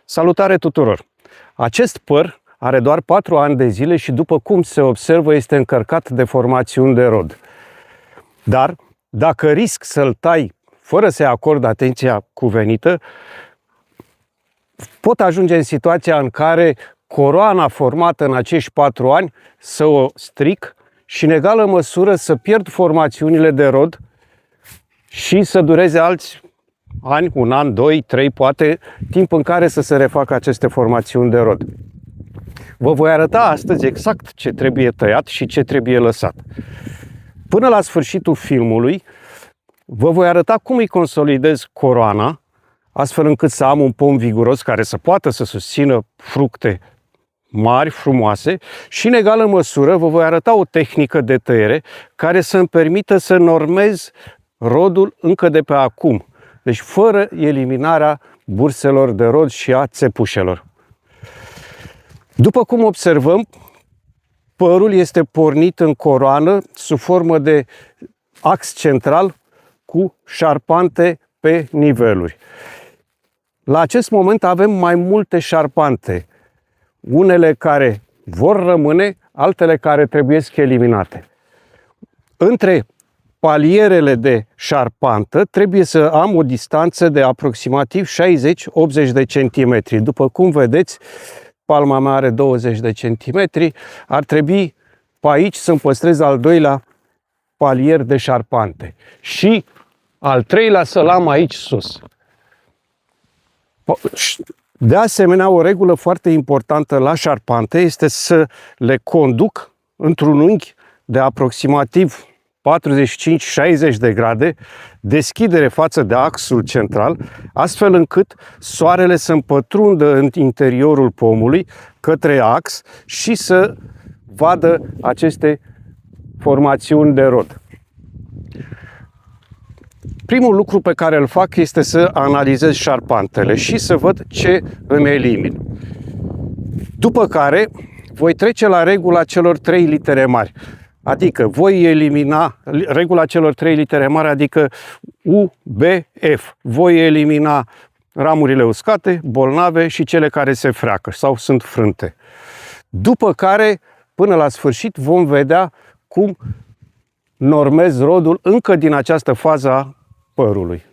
Salutare tuturor! Acest păr are doar 4 ani de zile și, după cum se observă, este încărcat de formațiuni de rod. Dar, dacă risc să-l tai fără să-i acord atenția cuvenită, pot ajunge în situația în care coroana formată în acești 4 ani să o stric și, în egală măsură, să pierd formațiunile de rod și să dureze alți ani, 1 an, 2, 3, poate, timp în care să se refacă aceste formațiuni de rod. Vă voi arăta astăzi exact ce trebuie tăiat și ce trebuie lăsat. Până la sfârșitul filmului, vă voi arăta cum îi consolidez coroana, astfel încât să am un pom viguros care să poată să susțină fructe mari, frumoase, și, în egală măsură, vă voi arăta o tehnică de tăiere care să-mi permită să normez rodul încă de pe acum, deci fără eliminarea burselor de rod și a țepușelor. După cum observăm, părul este pornit în coroană sub formă de ax central cu șarpante pe niveluri. La acest moment avem mai multe șarpante, unele care vor rămâne, altele care trebuie eliminate. Între palierele de șarpantă trebuie să am o distanță de aproximativ 60-80 de centimetri. După cum vedeți, palma mea are 20 de centimetri, ar trebui pe aici să-mi păstrez al doilea palier de șarpante și al treilea să-l am aici sus. De asemenea, o regulă foarte importantă la șarpante este să le conduc într-un unghi de aproximativ 45-60 de grade, deschidere față de axul central, astfel încât soarele să împătrundă în interiorul pomului către ax și să vadă aceste formațiuni de rod. Primul lucru pe care îl fac este să analizez șarpantele și să văd ce îmi elimin. După care voi trece la regula celor 3 litere mari. Adică voi elimina regula celor 3 litere mari, adică U, B, F. Voi elimina ramurile uscate, bolnave și cele care se freacă sau sunt frânte. După care, până la sfârșit, vom vedea cum normez rodul încă din această fază a părului.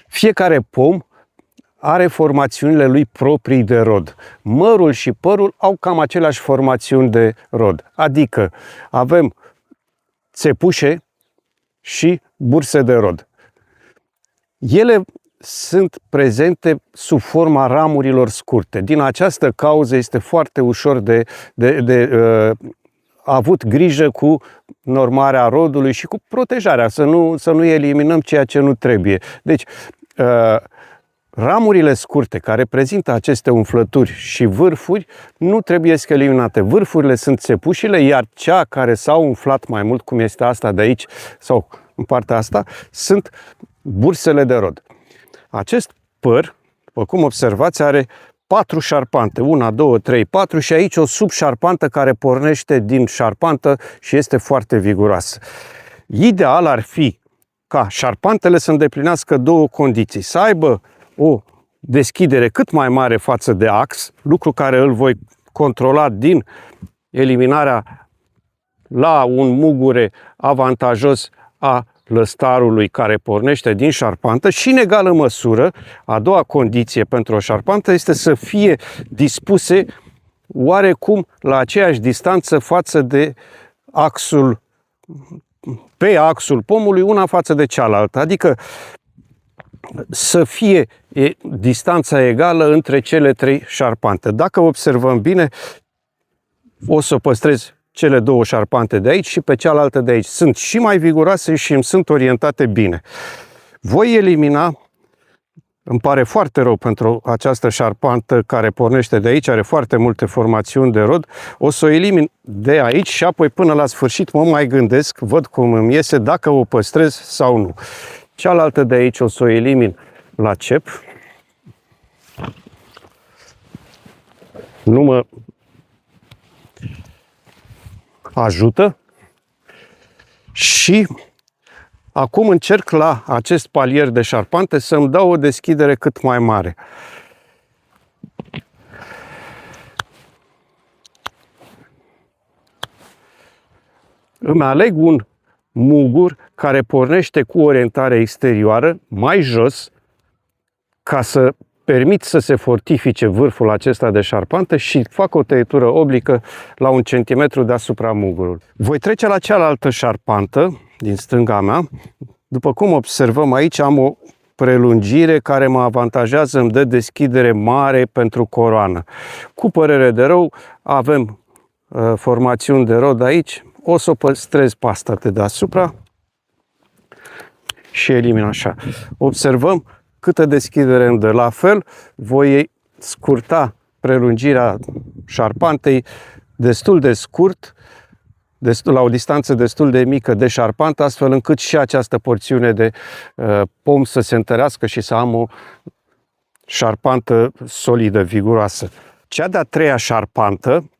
Fiecare pom are formațiunile lui proprii de rod. Mărul și părul au cam aceleași formațiuni de rod. Adică avem țepușe și burse de rod. Ele sunt prezente sub forma ramurilor scurte. Din această cauză este foarte ușor de avut grijă cu normarea rodului și cu protejarea, să nu eliminăm ceea ce nu trebuie. Deci, ramurile scurte care prezintă aceste umflături și vârfuri nu trebuie eliminate. Vârfurile sunt țepușile, iar cea care s-au umflat mai mult, cum este asta de aici sau în partea asta, sunt bursele de rod. Acest păr, după cum observați, are 4 șarpante, 1, 2, 3, 4 și aici o subșarpantă care pornește din șarpantă și este foarte viguroasă. Ideal ar fi ca șarpantele să îndeplinească 2 condiții. Să aibă o deschidere cât mai mare față de ax, lucru care îl voi controla din eliminarea la un mugure avantajos a lăstarului care pornește din șarpantă și, în egală măsură, a doua condiție pentru o șarpantă este să fie dispuse oarecum la aceeași distanță față de axul, pe axul pomului, una față de cealaltă, adică să fie distanța egală între cele 3 șarpante. Dacă observăm bine, o să păstrez cele 2 șarpante de aici și pe cealaltă de aici. Sunt și mai viguroase și îmi sunt orientate bine. Voi elimina, îmi pare foarte rău pentru această șarpantă care pornește de aici, are foarte multe formațiuni de rod, o să o elimin de aici și apoi până la sfârșit mă mai gândesc, văd cum îmi iese, dacă o păstrez sau nu. Cealaltă de aici o să o elimin la cep. Nu mă ajută. Și Acum încerc la acest palier de șarpante să-mi dau o deschidere cât mai mare. Îmi aleg un mugur care pornește cu orientare exterioară, mai jos, ca să permit să se fortifice vârful acesta de șarpantă și fac o tăietură oblică la 1 cm deasupra mugurului. Voi trece la cealaltă șarpantă din stânga mea. După cum observăm aici, am o prelungire care mă avantajează, îmi dă deschidere mare pentru coroană. Cu părere de rău, avem formațiuni de rod aici. O să o păstrez pe asta de deasupra și elimin așa. Observăm câtă deschidere îmi dă. La fel, voi scurta prelungirea șarpantei destul de scurt, la o distanță destul de mică de șarpantă, astfel încât și această porțiune de pom să se întărească și să am o șarpantă solidă, viguroasă. Cea de-a treia șarpantă,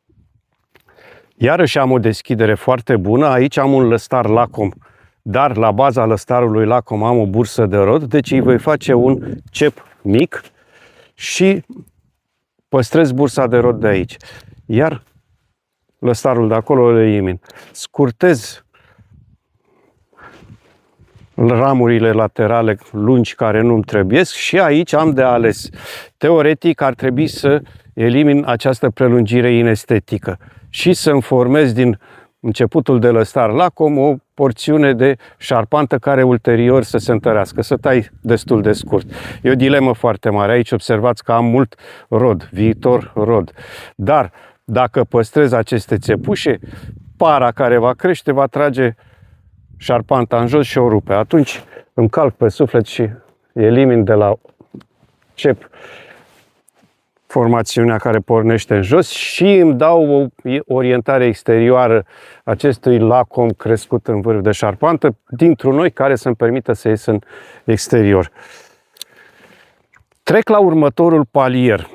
iarăși am o deschidere foarte bună. Aici am un lăstar Lacom, dar la baza lăstarului Lacom am o bursă de rod, deci îi voi face un cep mic și păstrez bursa de rod de aici. Iar lăstarul de acolo îl elimin. Scurtez ramurile laterale lungi care nu-mi trebuiesc și aici am de ales. Teoretic ar trebui să elimin această prelungire inestetică și să-mi formez din începutul de lăstar Lacom o porțiune de șarpantă care ulterior să se întărească, să tai destul de scurt. E o dilemă foarte mare. Aici observați că am mult rod, viitor rod. Dar dacă păstrez aceste țepușe, para care va crește va trage șarpanta în jos și o rupe. Atunci îmi calc pe suflet și elimin de la cep formațiunea care pornește în jos și îmi dau o orientare exterioară acestui Lacom crescut în vârf de șarpantă dintr-un noi care să-mi permită să ies în exterior. Trec la următorul palier.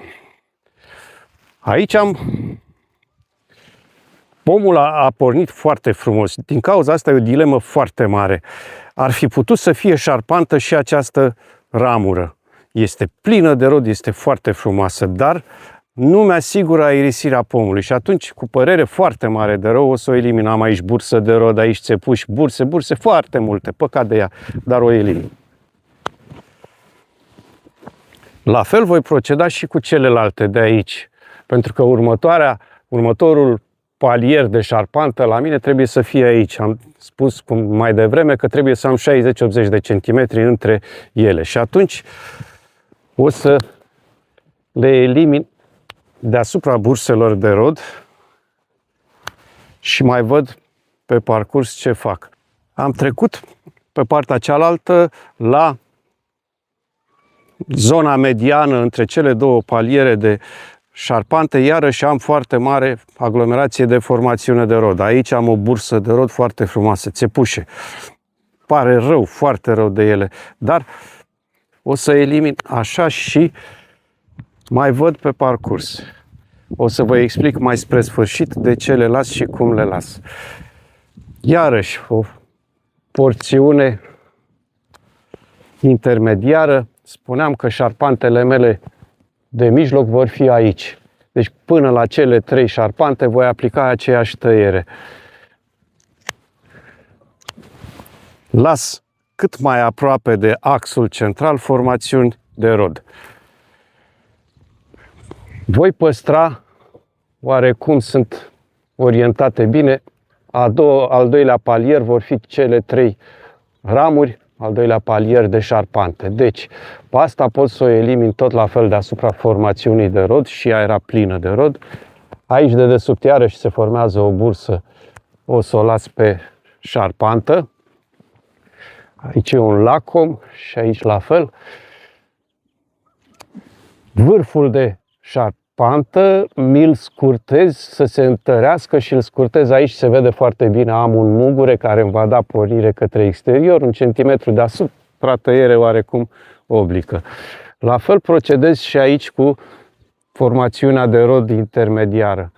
Aici pomul a pornit foarte frumos. Din cauza asta e o dilemă foarte mare. Ar fi putut să fie șarpantă și această ramură. Este plină de rod, este foarte frumoasă, dar nu mi-asigură aerisirea pomului și atunci, cu părere foarte mare de rău, o să o elimin. Am aici bursă de rod, aici țepuși, burse, foarte multe, păcat de ea, dar o elimin. La fel voi proceda și cu celelalte de aici, pentru că următorul palier de șarpantă la mine trebuie să fie aici. Am spus mai devreme că trebuie să am 60-80 de centimetri între ele și atunci o să le elimin deasupra burselor de rod și mai văd pe parcurs ce fac. Am trecut pe partea cealaltă la zona mediană între cele două paliere de șarpante, iarăși am foarte mare aglomerație de formațiune de rod. Aici am o bursă de rod foarte frumoasă, țepușe. Pare rău, foarte rău de ele, dar o să elimin așa și mai văd pe parcurs. O să vă explic mai spre sfârșit de ce le las și cum le las. Iarăși o porțiune intermediară. Spuneam că șarpantele mele de mijloc vor fi aici. Deci până la cele 3 șarpante voi aplica aceeași tăiere. Las cât mai aproape de axul central formațiuni de rod. Voi păstra, oarecum sunt orientate bine, al doilea palier vor fi cele 3 ramuri, al doilea palier de șarpante. Deci, pe asta pot să o elimin tot la fel deasupra formațiunii de rod și ea era plină de rod. Aici de desubt iarăși se formează o bursă, o să o las pe șarpantă. Aici e un Lacom și aici la fel. Vârful de șarpantă mi-l scurtez să se întărească și îl scurtez aici, se vede foarte bine, am un mugure care îmi va da pornire către exterior, 1 centimetru deasupra, tăiere oarecum oblică. La fel procedez și aici cu formațiunea de rod intermediară.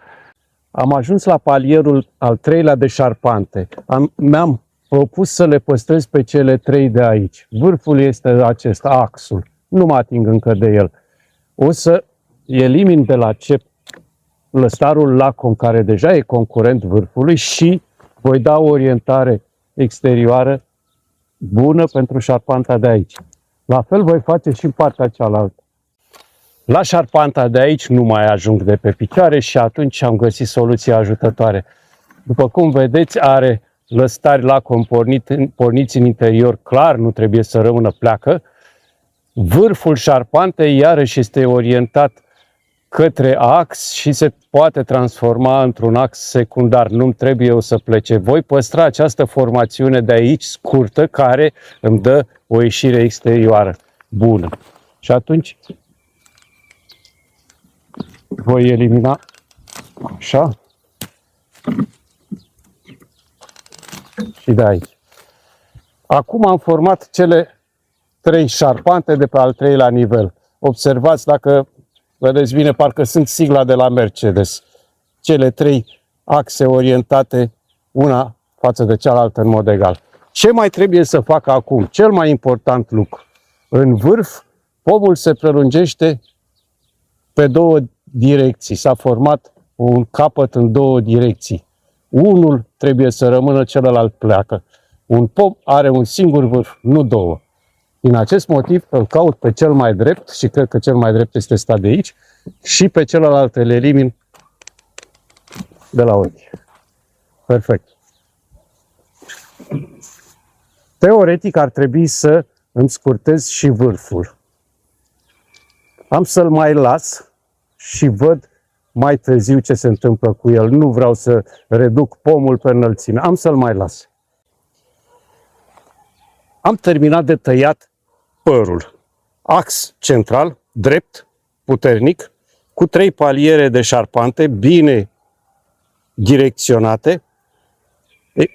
Am ajuns la palierul al 3-lea de șarpante. Mi-am propus să le păstrez pe cele 3 de aici. Vârful este acesta, axul. Nu mă ating încă de el. O să elimin de la cep lăstarul Lacom, care deja e concurent vârfului, și voi da o orientare exterioară bună pentru șarpanta de aici. La fel voi face și în partea cealaltă. La șarpanta de aici nu mai ajung de pe picioare și atunci am găsit soluția ajutătoare. După cum vedeți, are lăstari Lacom porniți în interior, clar, nu trebuie să rămână pleacă. Vârful șarpantei iarăși este orientat către ax și se poate transforma într-un ax secundar. Nu-mi trebuie eu să plece. Voi păstra această formațiune de aici, scurtă, care îmi dă o ieșire exterioară bună. Și atunci voi elimina așa și de aici. Acum am format cele 3 șarpante de pe al 3-lea nivel. Observați, dacă vedeți bine, parcă sunt sigla de la Mercedes. Cele 3 axe orientate una față de cealaltă în mod egal. Ce mai trebuie să fac acum? Cel mai important lucru. În vârf, pomul se prelungește pe 2 direcții. S-a format un capăt în 2 direcții. Unul trebuie să rămână, celălalt pleacă. Un pom are un singur vârf, nu 2. Din acest motiv îl caut pe cel mai drept și cred că cel mai drept este ăsta de aici și pe celălalt îl elimin de la ochi. Perfect. Teoretic ar trebui să îmi scurtez și vârful. Am să-l mai las și văd mai târziu ce se întâmplă cu el. Nu vreau să reduc pomul pe înălțime. Am să-l mai las. Am terminat de tăiat părul. Ax central, drept, puternic, cu 3 paliere de șarpante bine direcționate,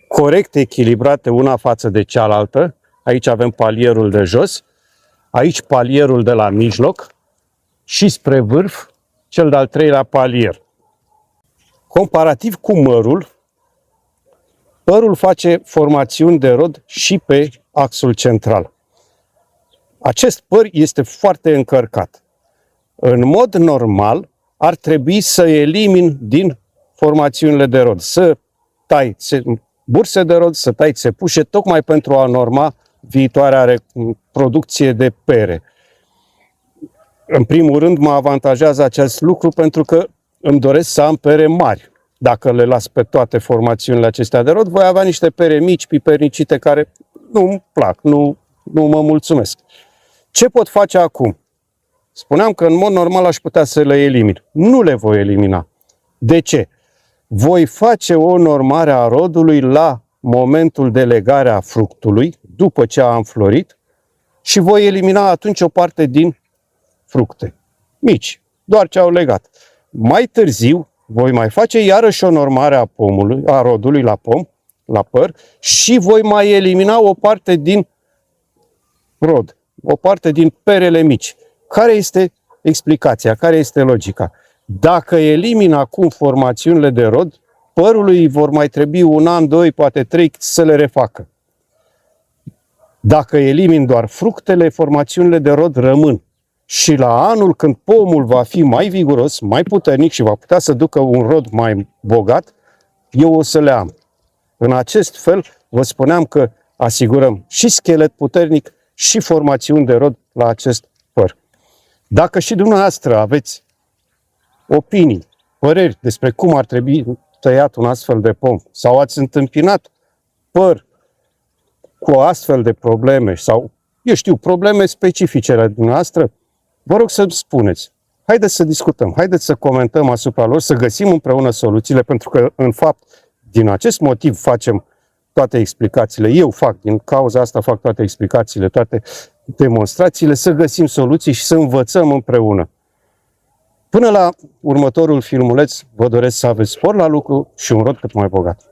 corect echilibrate una față de cealaltă. Aici avem palierul de jos, aici palierul de la mijloc și spre vârf cel de-al 3-lea palier. Comparativ cu mărul, părul face formațiuni de rod și pe axul central. Acest păr este foarte încărcat. În mod normal, ar trebui să elimin din formațiunile de rod, să tai burse de rod, să tai țepușe, tocmai pentru a norma viitoarea producție de pere. În primul rând, mă avantajează acest lucru pentru că îmi doresc să am pere mari. Dacă le las pe toate formațiunile acestea de rod, voi avea niște pere mici, pipernicite, care nu-mi plac, nu mă mulțumesc. Ce pot face acum? Spuneam că în mod normal aș putea să le elimin. Nu le voi elimina. De ce? Voi face o normare a rodului la momentul de legare a fructului, după ce a înflorit, și voi elimina atunci o parte din fructe mici, doar ce au legat. Mai târziu voi mai face iarăși o normare a pomului, a rodului la pom, la păr, și voi mai elimina o parte din rod, o parte din perele mici. Care este explicația? Care este logica? Dacă elimin acum formațiunile de rod, părului îi vor mai trebui 1 an, 2, poate 3 să le refacă. Dacă elimin doar fructele, formațiunile de rod rămân. Și la anul, când pomul va fi mai viguros, mai puternic și va putea să ducă un rod mai bogat, eu o să le am. În acest fel, vă spuneam că asigurăm și schelet puternic și formațiuni de rod la acest păr. Dacă și dumneavoastră aveți opinii, păreri despre cum ar trebui tăiat un astfel de pom, sau ați întâmpinat păr cu astfel de probleme, sau, eu știu, probleme specifice la dumneavoastră, vă rog să-mi spuneți. Haideți să discutăm, haideți să comentăm asupra lor, să găsim împreună soluțiile, pentru că, în fapt, din acest motiv facem toate explicațiile. Eu fac, din cauza asta fac toate explicațiile, toate demonstrațiile, să găsim soluții și să învățăm împreună. Până la următorul filmuleț, vă doresc să aveți spor la lucru și un rod cât mai bogat.